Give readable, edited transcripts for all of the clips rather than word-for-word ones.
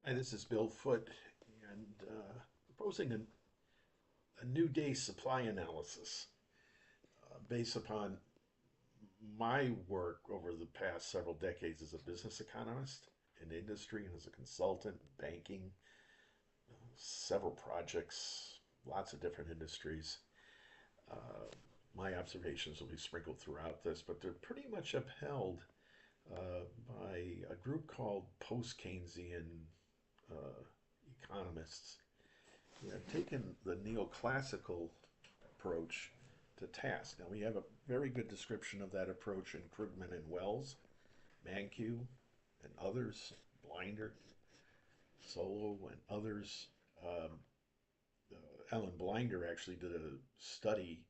Hi, this is Bill Foote, and proposing a new day supply analysis based upon my work over the past several decades as a business economist in industry and as a consultant in banking, several projects, lots of different industries. Uh, my observations will be sprinkled throughout this, but they're pretty much upheld by a group called post-Keynesian uh, economists who have taken the neoclassical approach to task. Now, we have a very good description of that approach in Krugman and Wells, Mankiw and others, Blinder, Solo and others. Um, Ellen Blinder actually did a study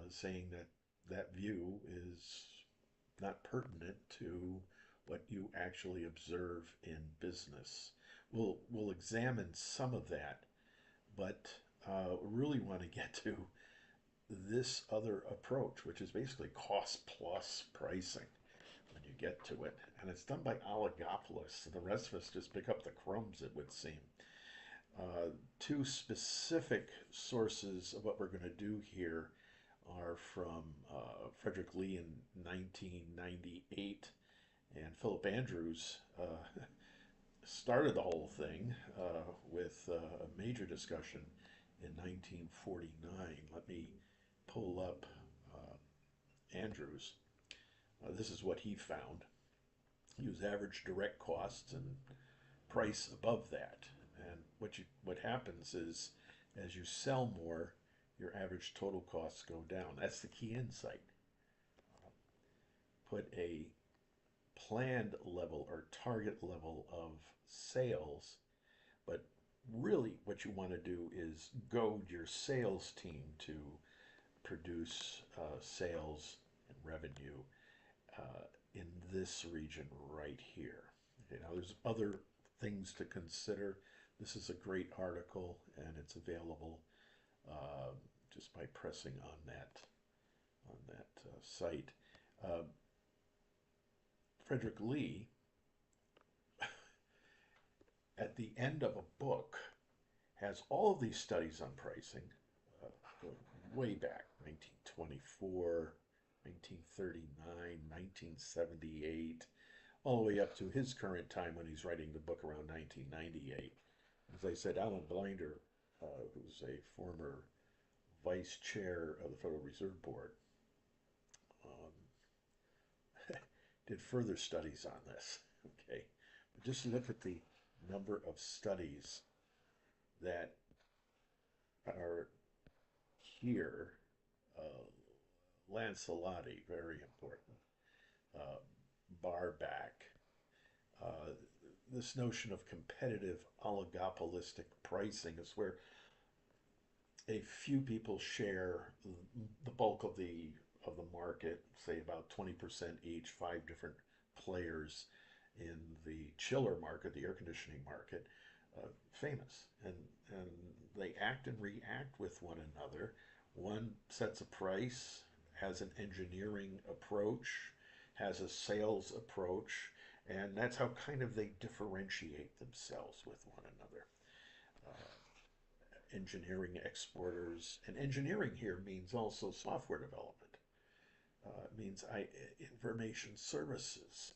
saying that that view is not pertinent to what you actually observe in business. We'll examine some of that, but really want to get to this other approach, which is basically cost plus pricing when you get to it. And it's done by oligopolists, and the rest of us just pick up the crumbs, it would seem. Two specific sources of what we're going to do here are from Frederick Lee in 1998, and Philip Andrews started the whole thing with a major discussion in 1949. Let me pull up Andrews. This is what he found. Use average direct costs and price above that. And what happens is, as you sell more, your average total costs go down. That's the key insight. Put a planned level or target level of sales, but really what you want to do is goad your sales team to produce sales and revenue in this region right here. Okay, now there's other things to consider. This is a great article and it's available uh, just by pressing on that site. Uh, Frederick Lee, at the end of a book, has all of these studies on pricing, going way back, 1924, 1939, 1978, all the way up to his current time when he's writing the book around 1998. As I said, Alan Blinder, who's a former vice chair of the Federal Reserve Board, um, did further studies on this. Okay, but just look at the number of studies that are here. Lancelotti, very important. Uh, Barback. Uh, this notion of competitive oligopolistic pricing is where a few people share the bulk of the market, say about 20% each, five different players in the chiller market, the air conditioning market, famous. And they act and react with one another. One sets a price, has an engineering approach, has a sales approach, and that's how kind of they differentiate themselves with one another. Engineering exporters, and engineering here means also software development. It means information services.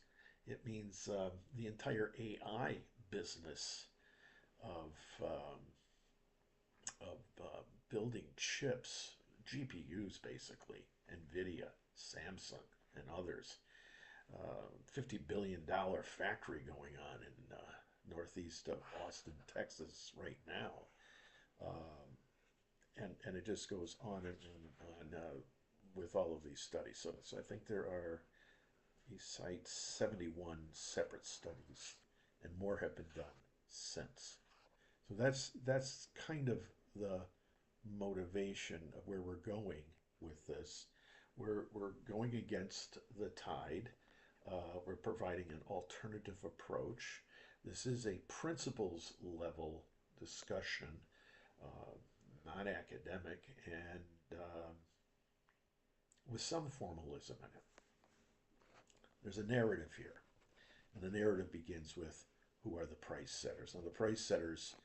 It means the entire AI business of building chips, GPUs basically, NVIDIA, Samsung, and others. $50 billion factory going on in northeast of Austin, Texas right now. And it just goes on and on with all of these studies. So I think there are, he cites 71 separate studies, and more have been done since. So that's kind of the motivation of where we're going with this. We're going against the tide. We're providing an alternative approach. This is a principles level discussion, not academic, and with some formalism in it. There's a narrative here, and the narrative begins with who are the price setters. And the price setters,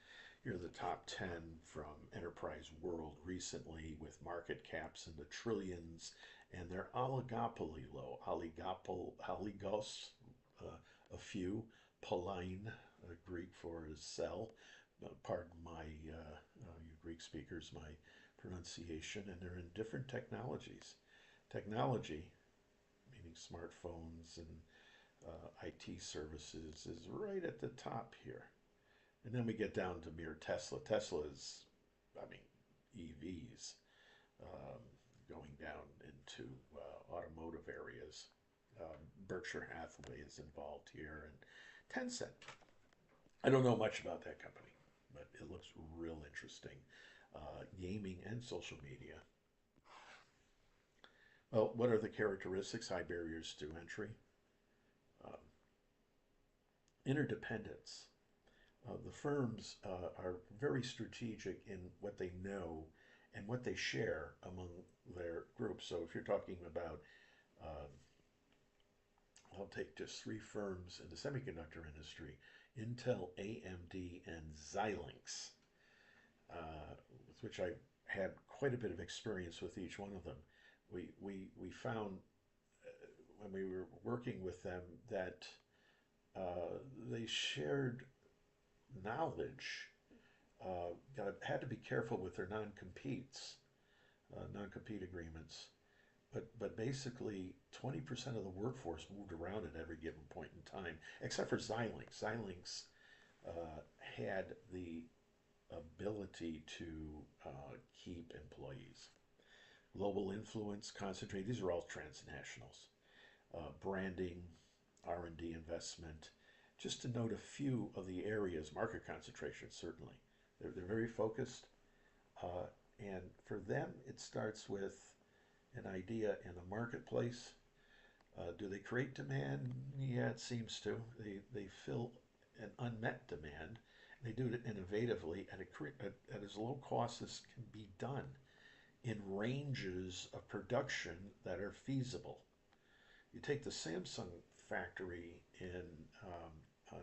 you're the top 10 from Enterprise World recently with market caps in the trillions, and they're oligopoly low. Oligos, a few, poline, Greek for sell. Pardon my, you Greek speakers, my pronunciation, and they're in different technologies. Technology, meaning smartphones and IT services, is right at the top here. And then we get down to mere Tesla. Tesla is, I mean, EVs going down into automotive areas. Berkshire Hathaway is involved here, and Tencent. I don't know much about that company, but it looks real interesting. Gaming and social media. Well, what are the characteristics? High barriers to entry. Um, Interdependence. The firms are very strategic in what they know and what they share among their groups. So if you're talking about, um, I'll take just three firms in the semiconductor industry: Intel, AMD, and Xilinx, with which I had quite a bit of experience with each one of them. We found when we were working with them that they shared knowledge. Had to be careful with their non-compete agreements. But basically, 20% of the workforce moved around at every given point in time, except for Xilinx. Xilinx had the ability to keep employees. Global influence, concentrate. These are all transnationals. Branding, R&D investment. Just to note a few of the areas, market concentration certainly. They're very focused, and for them it starts with an idea in the marketplace. Do they create demand? Yeah, it seems to. They fill an unmet demand. They do it innovatively at as low cost as can be done in ranges of production that are feasible. You take the Samsung factory in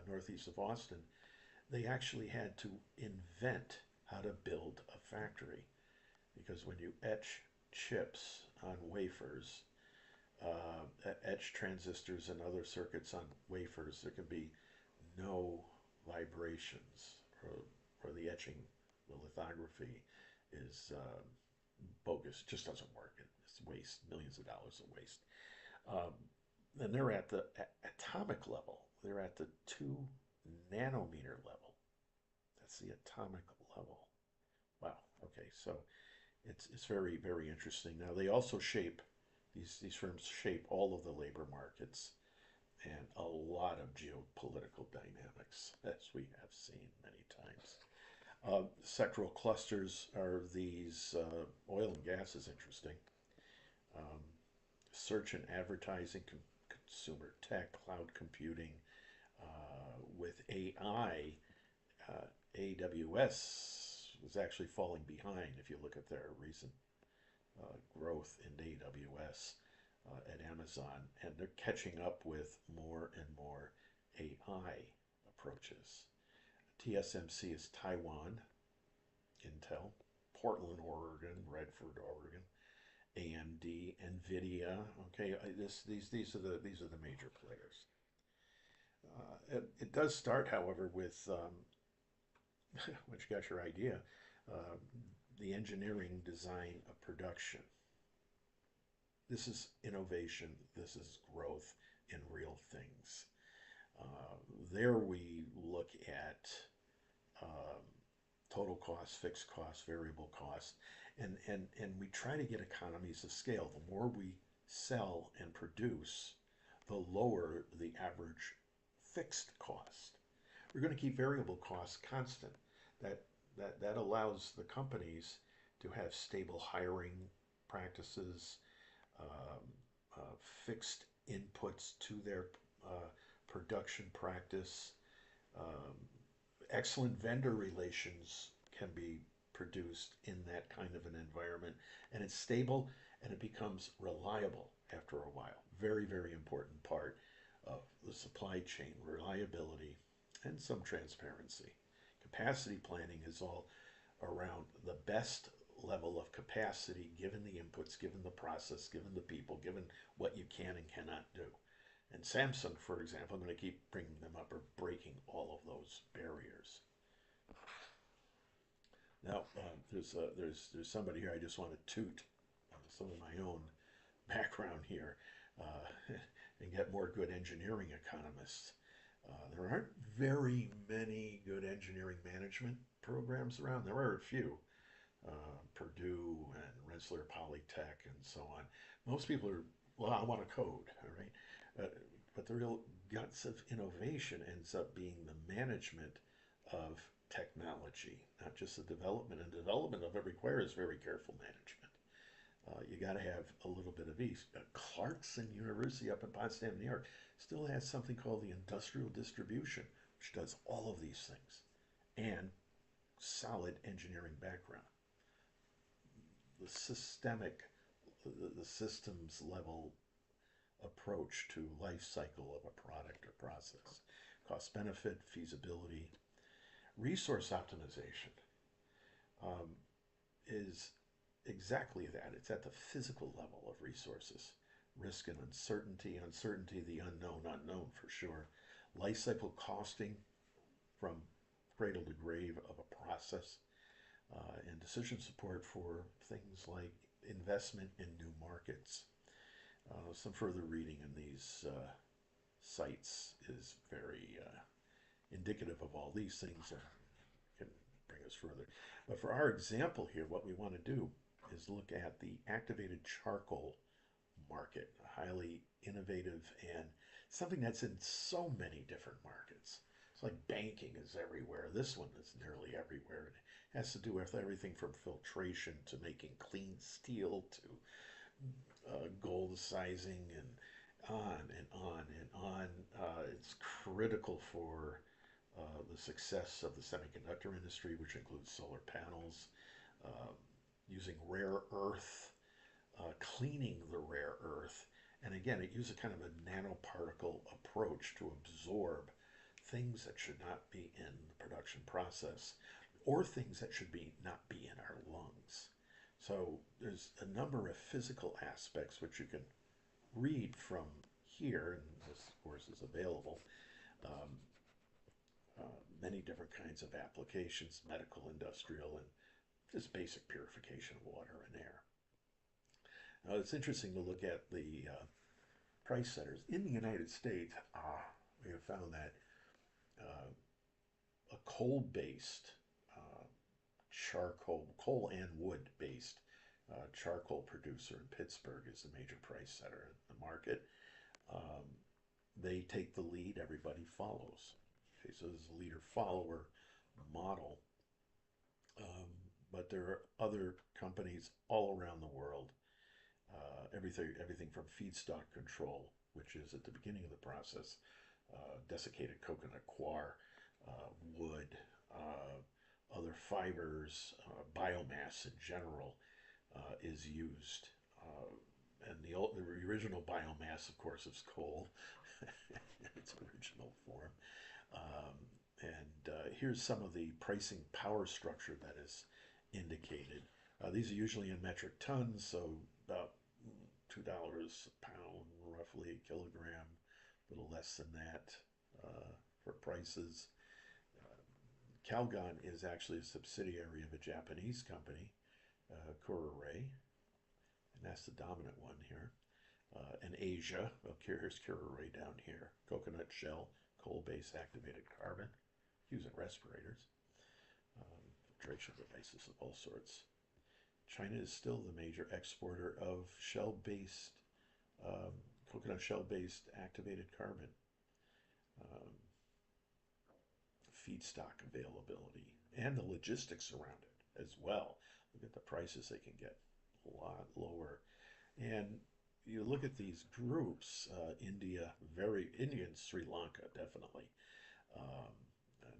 northeast of Austin, they actually had to invent how to build a factory because when you etch chips on wafers, etch transistors and other circuits on wafers, there can be no vibrations, or the etching, the lithography is bogus. It just doesn't work. It's waste, millions of dollars of waste. And they're at the atomic level. They're at the 2 nanometer level. That's the atomic level. Wow. Okay, so it's very, very interesting. Now they also shape these firms shape all of the labor markets and a lot of geopolitical dynamics, as we have seen many times. Sectoral clusters are these. Oil and gas is interesting. Um, Search and advertising, consumer tech, cloud computing. With AI, AWS was actually falling behind if you look at their recent growth in AWS at Amazon, and they're catching up with more and more AI approaches. TSMC is Taiwan, Intel, Portland, Oregon, Redford, Oregon, AMD, Nvidia. Okay, these are the major players. It does start, however, with once you got your idea, uh, the engineering design of production. This is innovation. This is growth in real things. There we look at um, total cost, fixed cost, variable cost, and we try to get economies of scale. The more we sell and produce, the lower the average fixed cost. We're going to keep variable costs constant. That that allows the companies to have stable hiring practices, um, fixed inputs to their production practice. Um, Excellent vendor relations can be produced in that kind of an environment, and it's stable and it becomes reliable after a while. Very, very important part of the supply chain, reliability and some transparency. Capacity planning is all around the best level of capacity given the inputs, given the process, given the people, given what you can and cannot do. And Samsung, for example, I'm going to keep bringing them up, are breaking all of those barriers. Now, there's somebody here I just want to toot some of my own background here and get more good engineering economists. There aren't very many good engineering management programs around. There are a few, Purdue and Rensselaer Polytech and so on. Most people are, well, I want to code, all right? But the real guts of innovation ends up being the management of technology, not just the development. And development of it requires very careful management. You got to have a little bit of ease. Clarkson University up in Potsdam, New York, still has something called the industrial distribution, which does all of these things, and solid engineering background. The systemic, the systems level approach to life cycle of a product or process, cost benefit, feasibility, resource optimization is exactly that. It's at the physical level of resources. Risk and uncertainty, uncertainty, the unknown for sure. Life cycle costing from cradle to grave of a process, and decision support for things like investment in new markets. Some further reading in these sites is very indicative of all these things and can bring us further. But for our example here, what we want to do is look at the activated charcoal market, highly innovative and something that's in so many different markets. It's like banking is everywhere. This one is nearly everywhere. It has to do with everything from filtration to making clean steel to gold sizing and on and on and on. It's critical for the success of the semiconductor industry, which includes solar panels, using rare earth, cleaning the rare earth. And again, it uses a kind of a nanoparticle approach to absorb things that should not be in the production process or things that should not be in our lungs. So there's a number of physical aspects which you can read from here, and this course is available. Many different kinds of applications, medical, industrial, and just basic purification of water and air. Now it's interesting to look at the price setters. In the United States, we have found that a coal-based coal and wood-based charcoal producer in Pittsburgh is the major price setter in the market. They take the lead, everybody follows. Okay, so this is a leader-follower model. But there are other companies all around the world. Everything from feedstock control, which is at the beginning of the process, desiccated coconut coir, wood, other fibers, biomass in general is used. And the original biomass, of course, is coal in its original form. Here's some of the pricing power structure that is indicated. These are usually in metric tons, so about $2 a pound, roughly a kilogram, a little less than that for prices. Calgon is actually a subsidiary of a Japanese company, Kurore, and that's the dominant one here. In Asia, well, here's Kurore down here, coconut shell, coal-based activated carbon, used in respirators, filtration devices of all sorts. China is still the major exporter of shell-based, coconut shell-based activated carbon. Feedstock availability and the logistics around it as well. Look at the prices they can get a lot lower. And you look at these groups, India and Sri Lanka, definitely.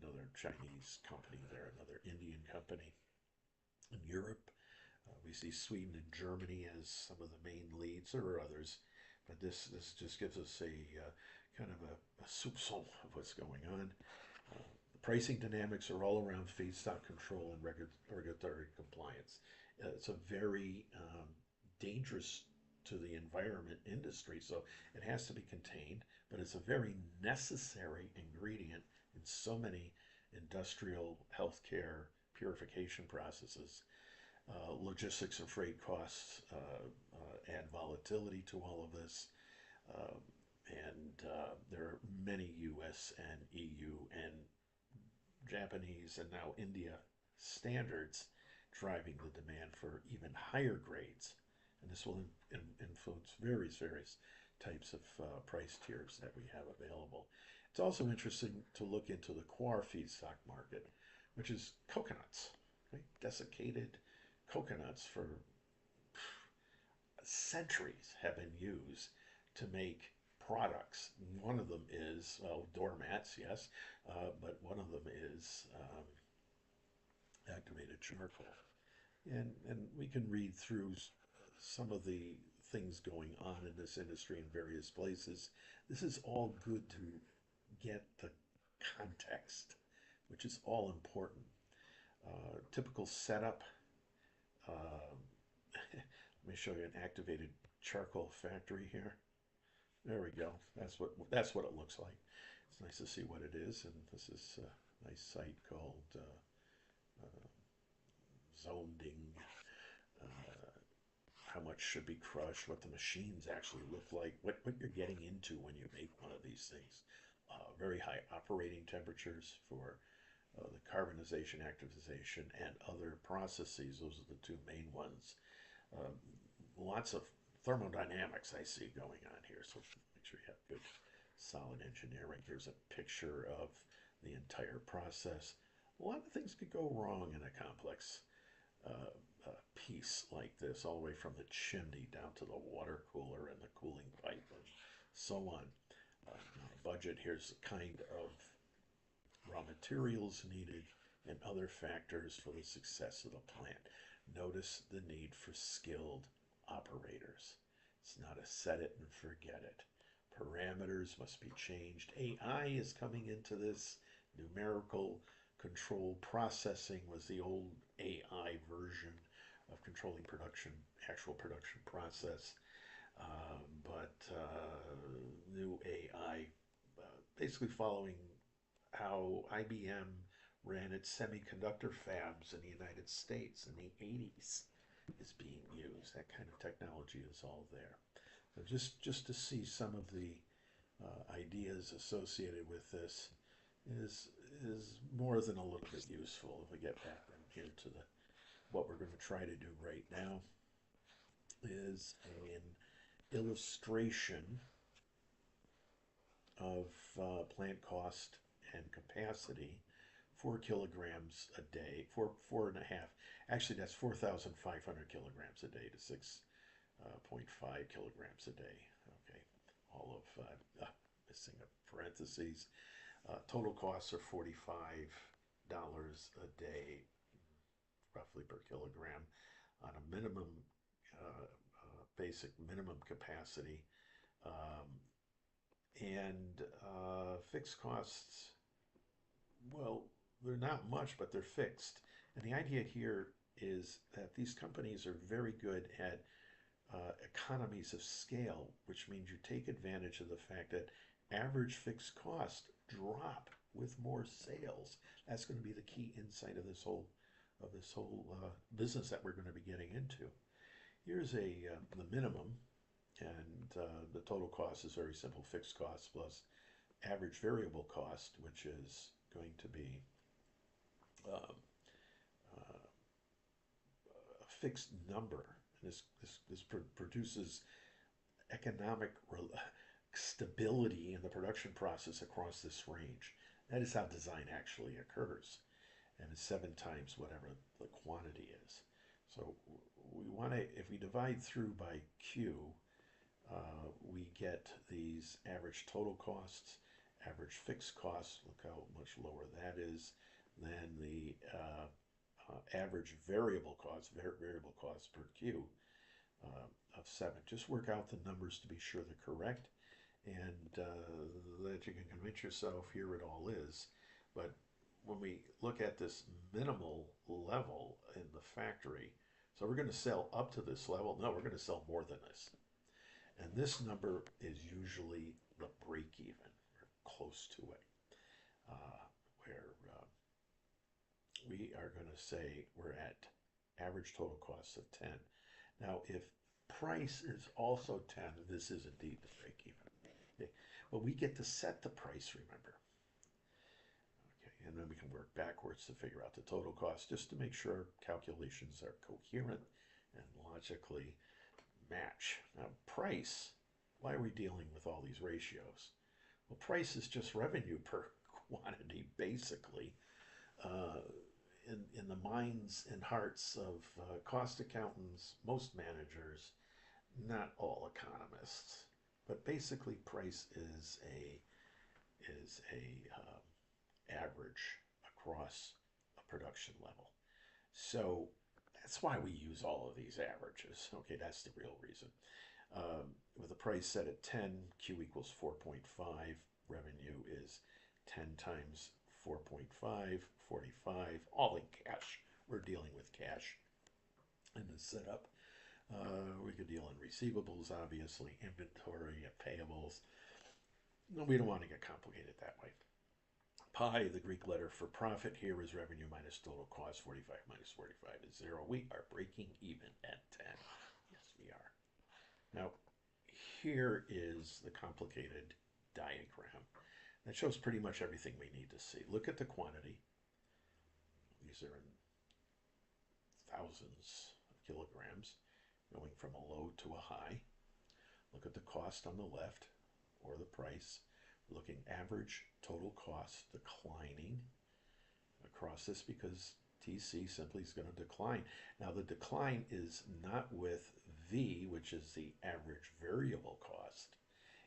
Another Chinese company there, another Indian company. In Europe, we see Sweden and Germany as some of the main leads. There are others, but this just gives us a kind of a soupçon of what's going on. Pricing dynamics are all around feedstock control and regulatory compliance. It's a very dangerous to the environment industry, so it has to be contained, but it's a very necessary ingredient in so many industrial healthcare purification processes. Logistics and freight costs add volatility to all of this. Um, and there are many US and EU and Japanese and now India standards driving the demand for even higher grades. And this will influence various types of price tiers that we have available. It's also interesting to look into the coir feedstock market, which is coconuts, right? Desiccated coconuts for centuries have been used to make products. One of them is, well, doormats, yes, but one of them is activated charcoal. And we can read through some of the things going on in this industry in various places. This is all good to get the context, which is all important. Typical setup. Uh, Let me show you an activated charcoal factory here. There we go. That's what it looks like. It's nice to see what it is, and this is a nice site called uh, Zonding. Uh, how much should be crushed, what the machines actually look like, what you're getting into when you make one of these things. Very high operating temperatures for the carbonization, activization, and other processes. Those are the two main ones. Um, Lots of thermodynamics I see going on here, so make sure you have good solid engineering. Here's a picture of the entire process. A lot of things could go wrong in a complex uh, piece like this, all the way from the chimney down to the water cooler and the cooling pipe and so on. Budget, here's the kind of raw materials needed and other factors for the success of the plant. Notice the need for skilled operators. It's not a set it and forget it. Parameters must be changed. AI is coming into this. Numerical control processing was the old AI version of controlling production, actual production process. But new AI, basically following how IBM ran its semiconductor fabs in the United States in the 80s, is being used. That kind of technology is all there. So just to see some of the ideas associated with this is more than a little bit useful. If we get back in here to the what we're going to try to do right now is an illustration of plant cost and capacity, 4 kilograms a day, four and a half. Actually, that's 4,500 kilograms a day to 6.5 kilograms a day. Okay, all of missing a parentheses. Total costs are $45 a day, roughly per kilogram, on a minimum basic minimum capacity, and fixed costs. Well, they're not much, but they're fixed. And the idea here is that these companies are very good at economies of scale, which means you take advantage of the fact that average fixed costs drop with more sales. That's going to be the key insight of this whole business that we're going to be getting into. Here's the minimum, and the total cost is very simple: fixed costs plus average variable cost, which is going to be um, a fixed number. And this produces economic stability in the production process across this range. That is how design actually occurs, and it's 7 times whatever the quantity is. So we want to, if we divide through by Q, we get these average total costs, average fixed costs. Look how much lower that is than the average variable costs per Q of 7. Just work out the numbers to be sure they're correct, and that you can convince yourself here it all is. But when we look at this minimal level in the factory, so we're going to sell up to this level. No, we're going to sell more than this. And this number is usually the break even, or close to it, where we are going to say we're at average total cost of 10. Now, if price is also 10, this is indeed the break even. Okay. But we get to set the price, remember. Okay, and then we can work backwards to figure out the total cost just to make sure calculations are coherent and logically match. Now, price, why are we dealing with all these ratios? Well, price is just revenue per quantity, basically. In the minds and hearts of cost accountants, most managers, not all economists, but basically price is a average across a production level. So that's why we use all of these averages. Okay, that's the real reason. With the price set at 10, Q equals 4.5. Revenue is 10 times 4.5, 45, all in cash. We're dealing with cash in the setup. We could deal in receivables, obviously, inventory, payables. No, we don't want to get complicated that way. Pi, the Greek letter for profit, here is revenue minus total cost. 45 minus 45 is 0. We are breaking even at 10. Yes, we are. Now, here is the complicated diagram that shows pretty much everything we need to see. Look at the quantity. These are in thousands of kilograms, going from a low to a high. Look at the cost on the left, or the price. We're looking average total cost declining across this because TC simply is going to decline. Now the decline is not with V, which is the average variable cost.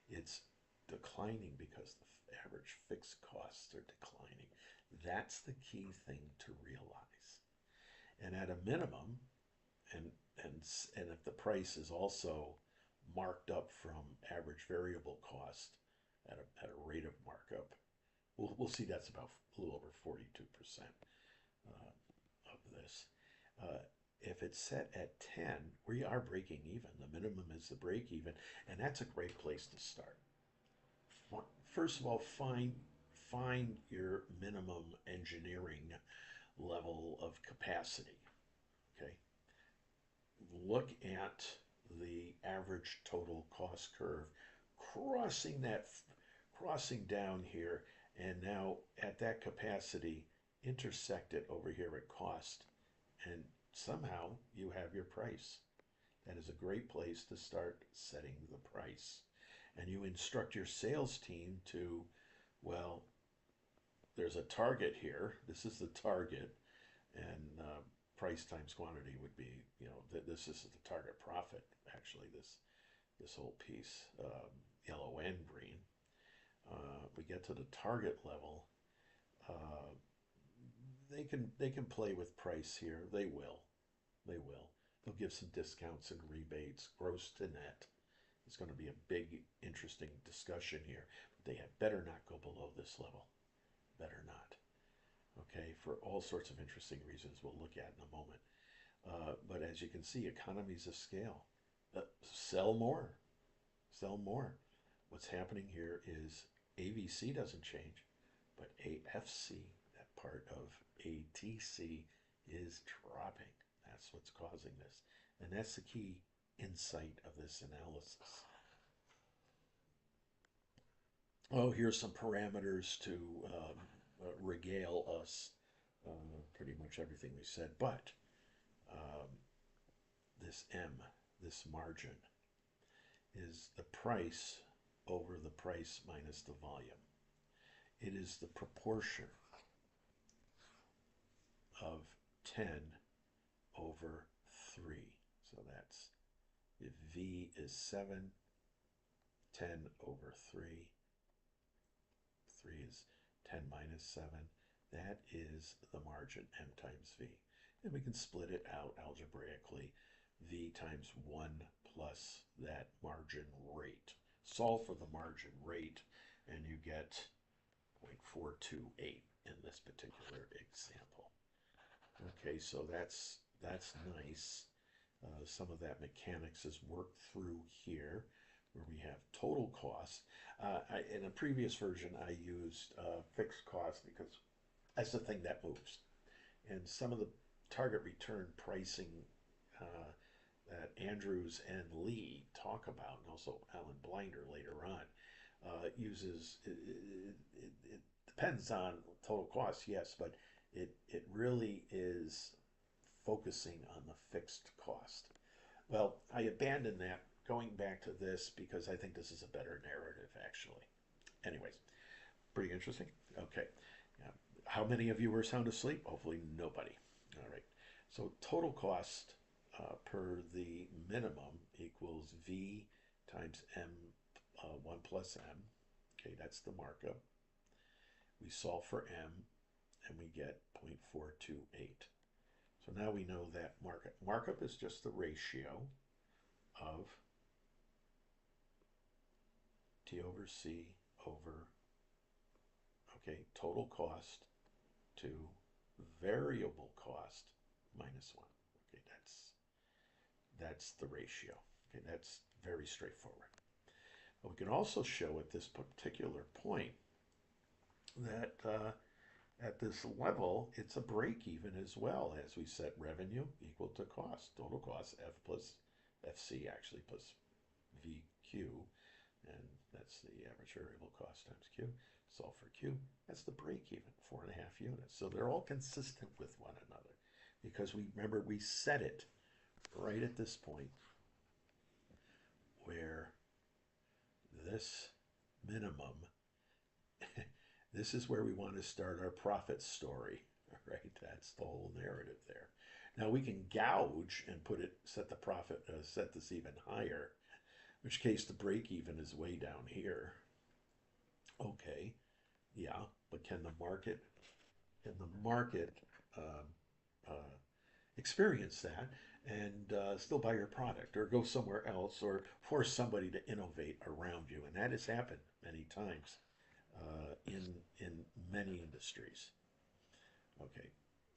It's declining because the average fixed costs are declining. That's the key thing to realize. And at a minimum, and if the price is also marked up from average variable cost at a rate of markup, we'll see that's about a little over 42% of this. If it's set at 10, we are breaking even. The minimum is the break even, and that's a great place to start. First of all, find your minimum engineering level of capacity. Okay. Look at the average total cost curve, crossing down here, and now at that capacity, intersect it over here at cost, and somehow you have your price. That is a great place to start setting the price. And you instruct your sales team to, well, there's a target here. This is the target, and price times quantity would be, this is the target profit. Actually, this whole piece, yellow and green. We get to the target level. They can play with price here. They will. They'll give some discounts and rebates, gross to net. It's going to be a big, interesting discussion here. But they had better not go below this level. Better not. Okay, for all sorts of interesting reasons we'll look at in a moment. But as you can see, economies of scale. Sell more. Sell more. What's happening here is AVC doesn't change, but AFC, that part of ATC, is dropping. That's what's causing this. And that's the key insight of this analysis. Oh, here's some parameters to regale us pretty much everything we said, but this M, this margin, is the price over the price minus the volume. It is the proportion of 10 over 3. So that's, if V is 7, 10 over 3. 3 is 10 minus 7. That is the margin, M times V. And we can split it out algebraically. V times 1 plus that margin rate. Solve for the margin rate, and you get 0.428. in this particular example. Okay, so that's nice. Some of that mechanics is worked through here, where we have total cost. In a previous version, I used fixed cost because that's the thing that moves. And some of the target return pricing uh, that Andrews and Lee talk about, and also Alan Blinder later on, uses it depends on total cost, yes, but it really is focusing on the fixed cost. Well, I abandoned that going back to this because I think this is a better narrative, actually. Anyways, pretty interesting. Okay. Yeah. How many of you were sound asleep? Hopefully nobody. All right. So total cost per the minimum equals V times M 1 plus M. Okay, that's the markup. We solve for M and we get 0.428. So now we know that markup. Markup is just the ratio of T over C over, okay, total cost to variable cost minus 1. Okay, that's the ratio. Okay, that's very straightforward. But we can also show at this particular point that at this level, it's a break even as well, as we set revenue equal to cost, total cost, F plus FC actually, plus VQ, and that's the average variable cost times Q. Solve for Q, that's the break even, 4.5 units. So they're all consistent with one another because we set it right at this point where this minimum, this is where we want to start our profit story, right? That's the whole narrative there. Now we can gouge and set the profit, set this even higher, in which case the break even is way down here. Okay, yeah, but can the market um, uh, experience that and still buy your product or go somewhere else or force somebody to innovate around you? And that has happened many times in many industries. Okay,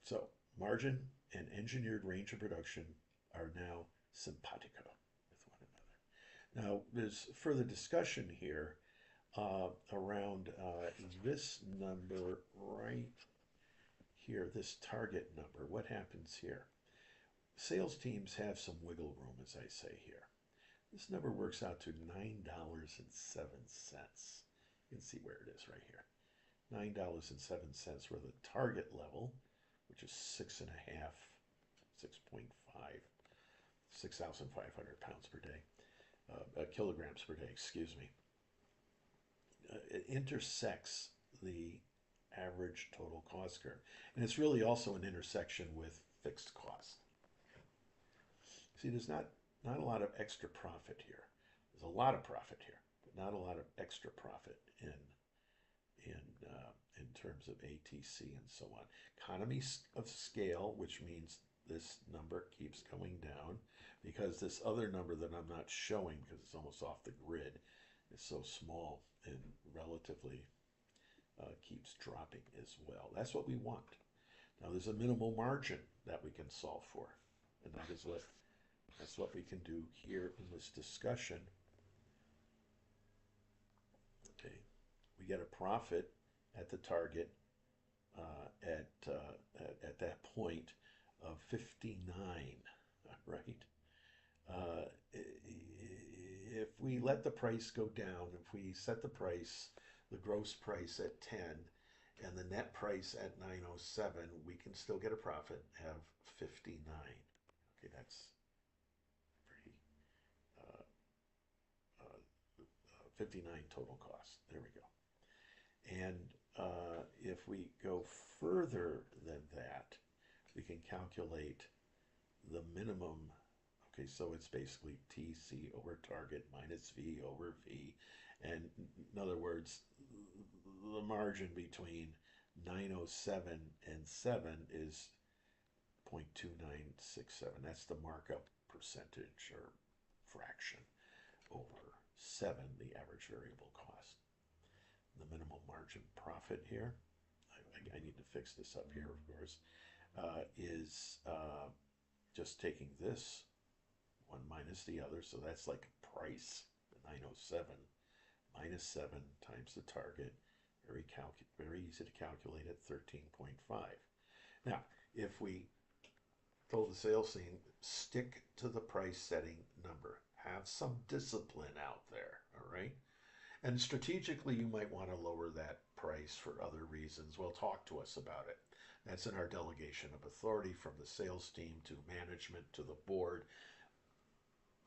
so margin and engineered range of production are now simpatico with one another. Now, there's further discussion here around this number right here, this target number. What happens here? Sales teams have some wiggle room, as I say here. This number works out to $9.07. You can see where it is right here. $9.07 where the target level, which is 6.5, 6.5, 6,500 pounds per day, kilograms per day, excuse me. It intersects the average total cost curve. And it's really also an intersection with fixed cost. See, there's not a lot of extra profit here. There's a lot of profit here, but not a lot of extra profit in terms of ATC and so on. Economies of scale, which means this number keeps going down because this other number that I'm not showing because it's almost off the grid is so small and relatively keeps dropping as well. That's what we want. Now there's a minimal margin that we can solve for, and that's what we can do here in this discussion. Okay, we get a profit at the target at that point of 59, right? If we let the price go down, if we set the price, the gross price at 10 and the net price at 907, we can still get a profit, have 59. Okay, that's pretty, 59 total cost. There we go. And if we go further than that, we can calculate the minimum. Okay, so it's basically TC over target minus V over V. And in other words, the margin between 907 and 7 is 0.2967. That's the markup percentage or fraction over 7, the average variable cost. The minimum margin profit here, I need to fix this up here, of course, is just taking this one minus the other. So that's like a price, 907 minus 7 times the target. Very easy to calculate at 13.5. Now, if we told the sales team, stick to the price setting number, have some discipline out there, all right? And strategically, you might want to lower that price for other reasons. Well, talk to us about it. That's in our delegation of authority from the sales team to management to the board.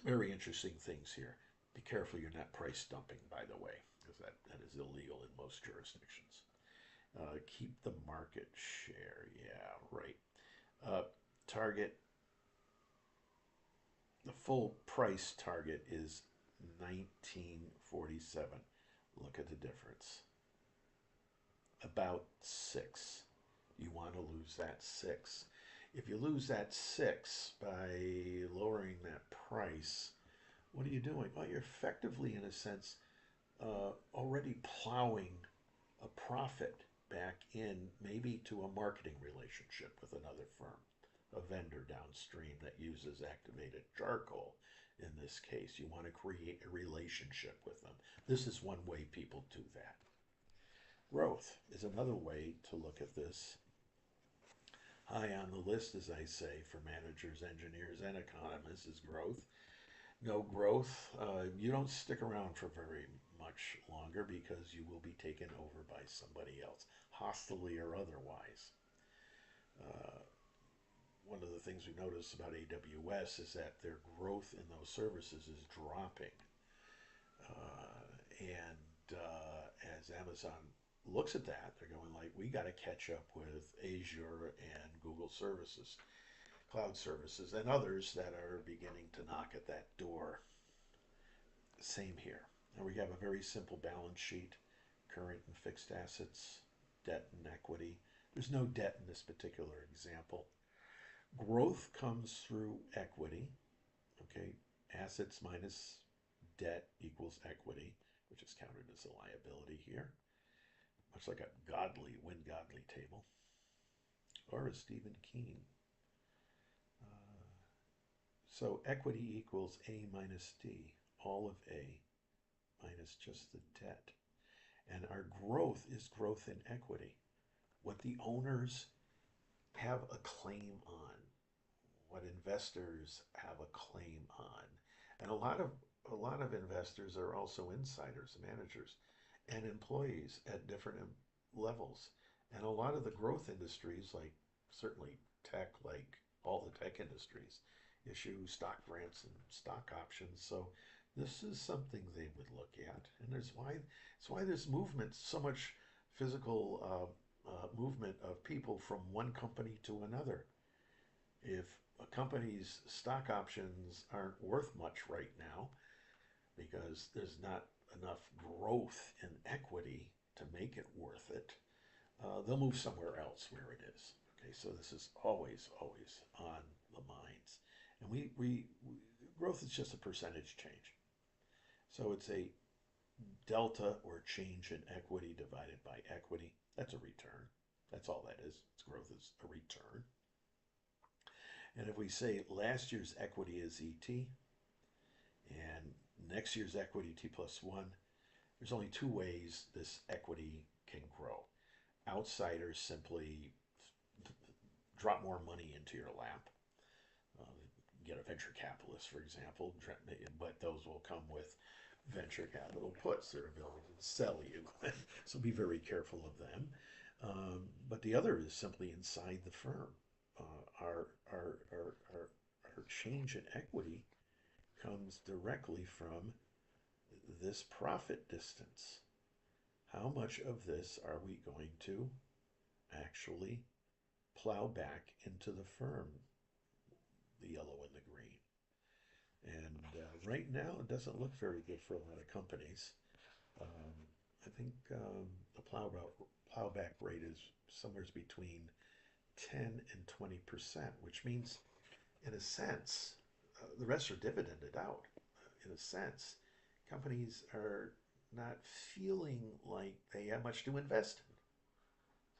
Very interesting things here. Be careful you're not price dumping, by the way, because that is illegal in most jurisdictions. Keep the market share. Yeah, right. Target, the full price target is 1947. Look at the difference. About 6. You want to lose that 6. If you lose that 6 by lowering that price, what are you doing? Well, you're effectively, in a sense, already plowing a profit back in, maybe to a marketing relationship with another firm, a vendor downstream that uses activated charcoal. In this case, you want to create a relationship with them. This is one way people do that. Growth is another way to look at this. High on the list, as I say, for managers, engineers, and economists is growth. No growth, you don't stick around for very much longer because you will be taken over by somebody else, hostilely or otherwise. One of the things we notice about AWS is that their growth in those services is dropping. As Amazon looks at that, they're going like, we got to catch up with Azure and Google services, cloud services, and others that are beginning to knock at that door. Same here. And we have a very simple balance sheet, current and fixed assets, debt and equity. There's no debt in this particular example. Growth comes through equity. Okay, assets minus debt equals equity, which is counted as a liability here. Much like a Win Godly table, or a Stephen King. So equity equals A minus D, all of A minus just the debt. And our growth is growth in equity. What the owners have a claim on, what investors have a claim on. And a lot of investors are also insiders, managers, and employees at different levels. And a lot of the growth industries, like certainly tech, like all the tech industries, issue stock grants and stock options. So this is something they would look at. And it's why there's movement, so much physical movement of people from one company to another. If a company's stock options aren't worth much right now because there's not enough growth in equity to make it worth it, they'll move somewhere else where it is. Okay, so this is always on the minds. And we growth is just a percentage change. So it's a delta or change in equity divided by equity. That's a return. That's all that is. Its growth is a return. And if we say last year's equity is ET and next year's equity T plus 1, there's only 2 ways this equity can grow. Outsiders simply drop more money into your lap. Get a venture capitalist, for example, but those will come with venture capital puts, their ability to sell you. So be very careful of them. But the other is simply inside the firm. Our change in equity comes directly from this profit distance. How much of this are we going to actually plow back into the firm? The yellow and the green. And right now, it doesn't look very good for a lot of companies. I think the plowback rate is somewhere between 10 and 20%, which means, in a sense, the rest are dividended out. In a sense, companies are not feeling like they have much to invest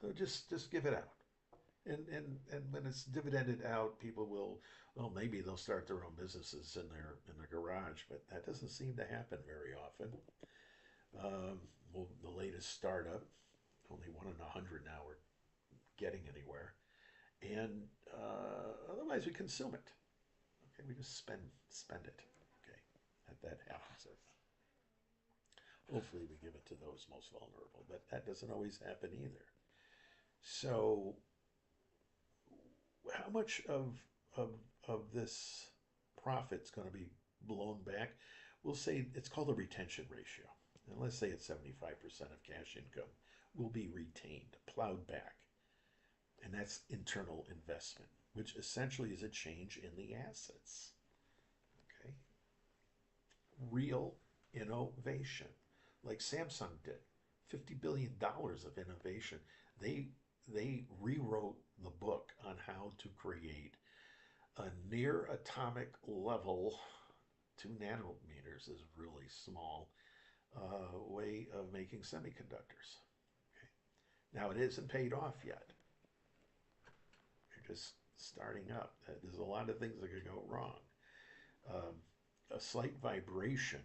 in. Just give it out. And when it's dividended out, people will, well, maybe they'll start their own businesses in their garage, but that doesn't seem to happen very often. Well, the latest startup, only 1 in 100 now are getting anywhere, and otherwise we consume it. Okay, we just spend it. Okay, that happens. Hopefully, we give it to those most vulnerable, but that doesn't always happen either. So, how much of of this profit's going to be blown back? We'll say it's called a retention ratio. And let's say it's 75% of cash income will be retained, plowed back. And that's internal investment, which essentially is a change in the assets. Okay? Real innovation, like Samsung did. $50 billion of innovation. They they rewrote the book on how to create a near atomic level, 2 nanometers is really small, way of making semiconductors. Okay. Now it isn't paid off yet. You're just starting up. There's a lot of things that could go wrong. Um, a slight vibration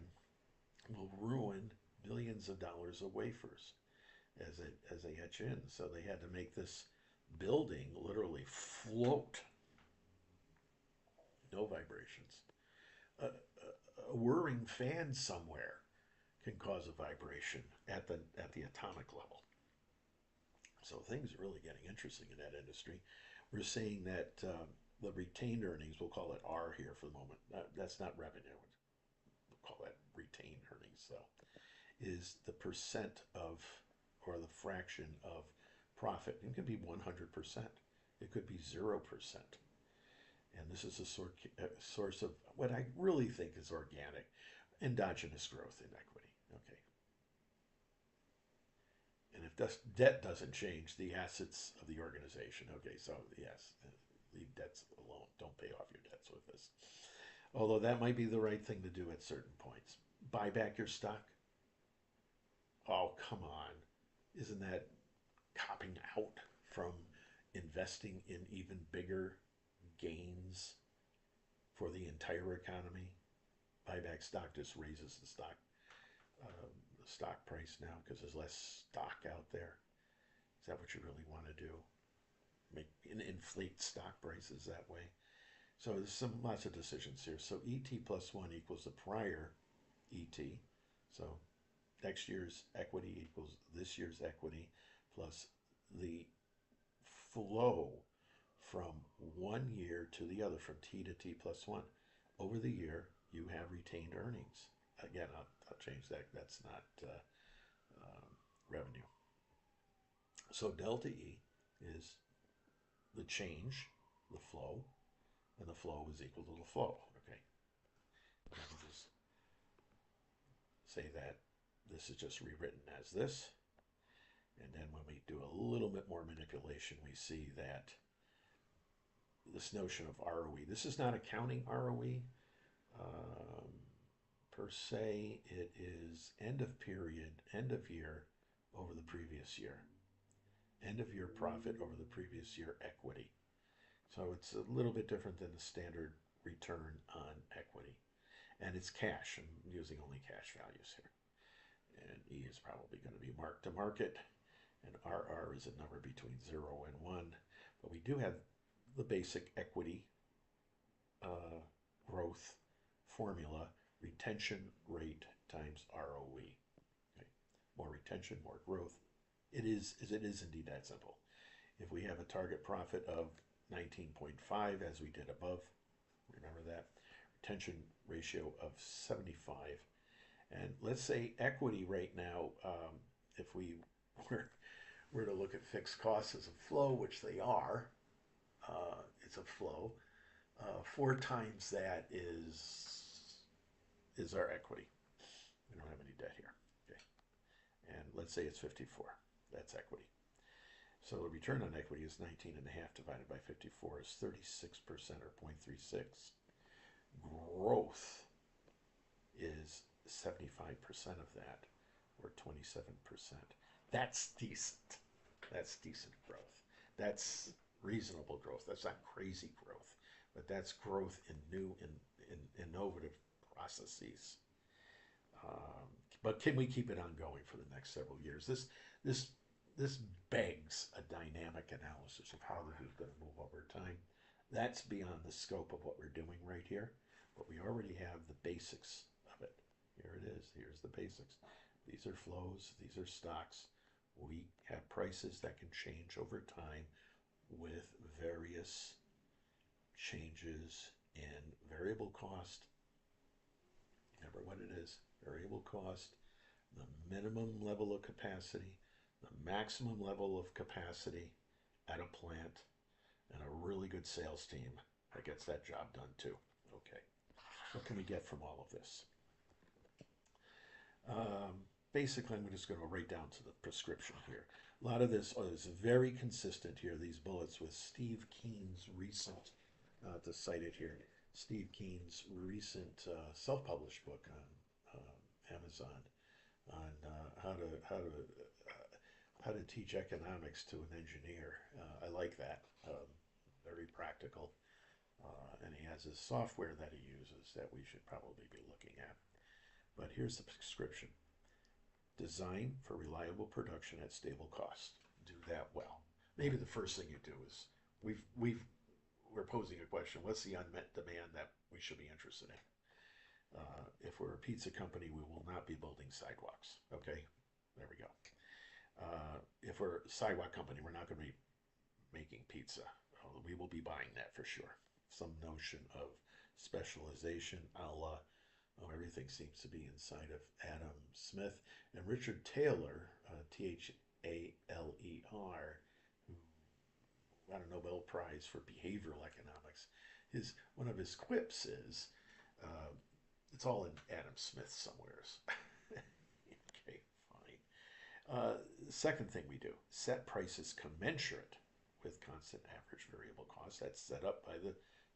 will ruin billions of dollars of wafers as they etch in. So they had to make this building literally float. No vibrations. A whirring fan somewhere can cause a vibration at the atomic level. So things are really getting interesting in that industry. We're seeing that the retained earnings, we'll call it R here for the moment. That's not revenue. We'll call that retained earnings. So is the percent of or the fraction of profit. It could be 100%. It could be 0%. And this is a source of what I really think is organic, endogenous growth in equity. Okay. And if debt doesn't change, the assets of the organization. Okay, so yes, leave debts alone. Don't pay off your debts with this. Although that might be the right thing to do at certain points. Buy back your stock. Oh, come on. Isn't that copping out from investing in even bigger gains for the entire economy? Buyback stock just raises the stock price now because there's less stock out there. Is that what you really want to do? Inflate stock prices that way? So there's lots of decisions here. So ET plus 1 equals the prior ET. So next year's equity equals this year's equity plus the flow from 1 year to the other, from T to T plus 1. Over the year, you have retained earnings. Again, I'll change that. That's not revenue. So delta E is the change, the flow, and the flow is equal to the flow. Okay. And I can just say that this is just rewritten as this. And then when we do a little bit more manipulation, we see that this notion of ROE, this is not accounting ROE per se. It is end of period, end of year over the previous year. End of year profit over the previous year equity. So it's a little bit different than the standard return on equity. And it's cash. I'm using only cash values here. And E is probably going to be mark to market. And RR is a number between 0 and 1. But we do have the basic equity growth formula, retention rate times ROE. Okay. More retention, more growth. It is indeed that simple. If we have a target profit of 19.5, as we did above, remember that, retention ratio of 75, and let's say equity right now, if we were to look at fixed costs as a flow, which they are, it's a flow. 4 times that is our equity. We don't have any debt here. Okay, and let's say it's 54. That's equity. So the return on equity is 19.5 divided by 54 is 36% or 0.36. Growth is 75% of that, or 27%. That's decent. That's decent growth. That's reasonable growth. That's not crazy growth, but that's growth in new and in innovative processes. Um, but can we keep it ongoing for the next several years? This this begs a dynamic analysis of how this is going to move over time. That's beyond the scope of what we're doing right here, but we already have the basics of it. Here it is. Here's the basics. These are flows. These are stocks. We have prices that can change over time with various changes in variable cost. Remember what it is, variable cost, the minimum level of capacity, the maximum level of capacity at a plant, and a really good sales team that gets that job done too. Okay, what can we get from all of this? Basically, I'm just going to go right down to the prescription here. A lot of this is very consistent here, these bullets, with Steve Keen's recent, to cite it here, Steve Keen's recent self-published book on Amazon on how to teach economics to an engineer. I like that. Very practical. And he has his software that he uses that we should probably be looking at. But here's the prescription. Design for reliable production at stable cost. Do that well. Maybe the first thing you do is we're posing a question. What's the unmet demand that we should be interested in? If we're a pizza company, we will not be building sidewalks. Okay, there we go. If we're a sidewalk company, we're not going to be making pizza. We will be buying that for sure. Some notion of specialization, a la everything seems to be inside of Adam Smith and Richard Taylor, Thaler, who got a Nobel Prize for behavioral economics. One of his quips is, it's all in Adam Smith somewheres. Okay, fine. Second thing we do, set prices commensurate with constant average variable costs. That's set up by the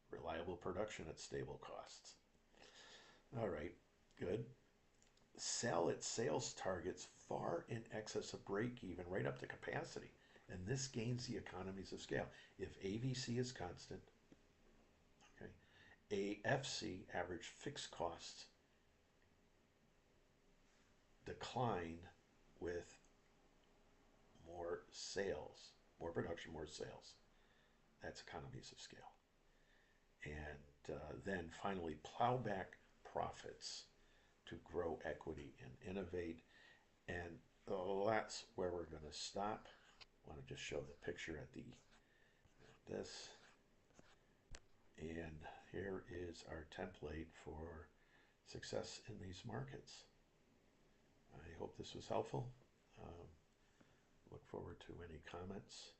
reliable production at stable costs. All right, good. Sell at sales targets far in excess of break even, right up to capacity. And this gains the economies of scale. If AVC is constant, okay, AFC, average fixed costs, decline with more sales, more production, more sales. That's economies of scale. And then finally, plow back profits to grow equity and innovate. And that's where we're going to stop. I want to just show the picture at this. And here is our template for success in these markets. I hope this was helpful. Look forward to any comments.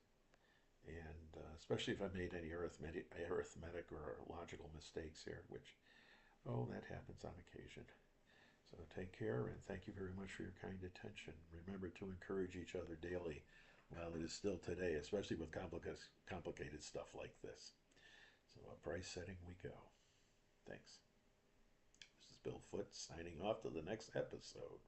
And especially if I made any arithmetic or logical mistakes here, which, that happens on occasion. So take care, and thank you very much for your kind attention. Remember to encourage each other daily while it is still today, especially with complicated stuff like this. So price setting we go. Thanks. This is Bill Foote signing off to the next episode.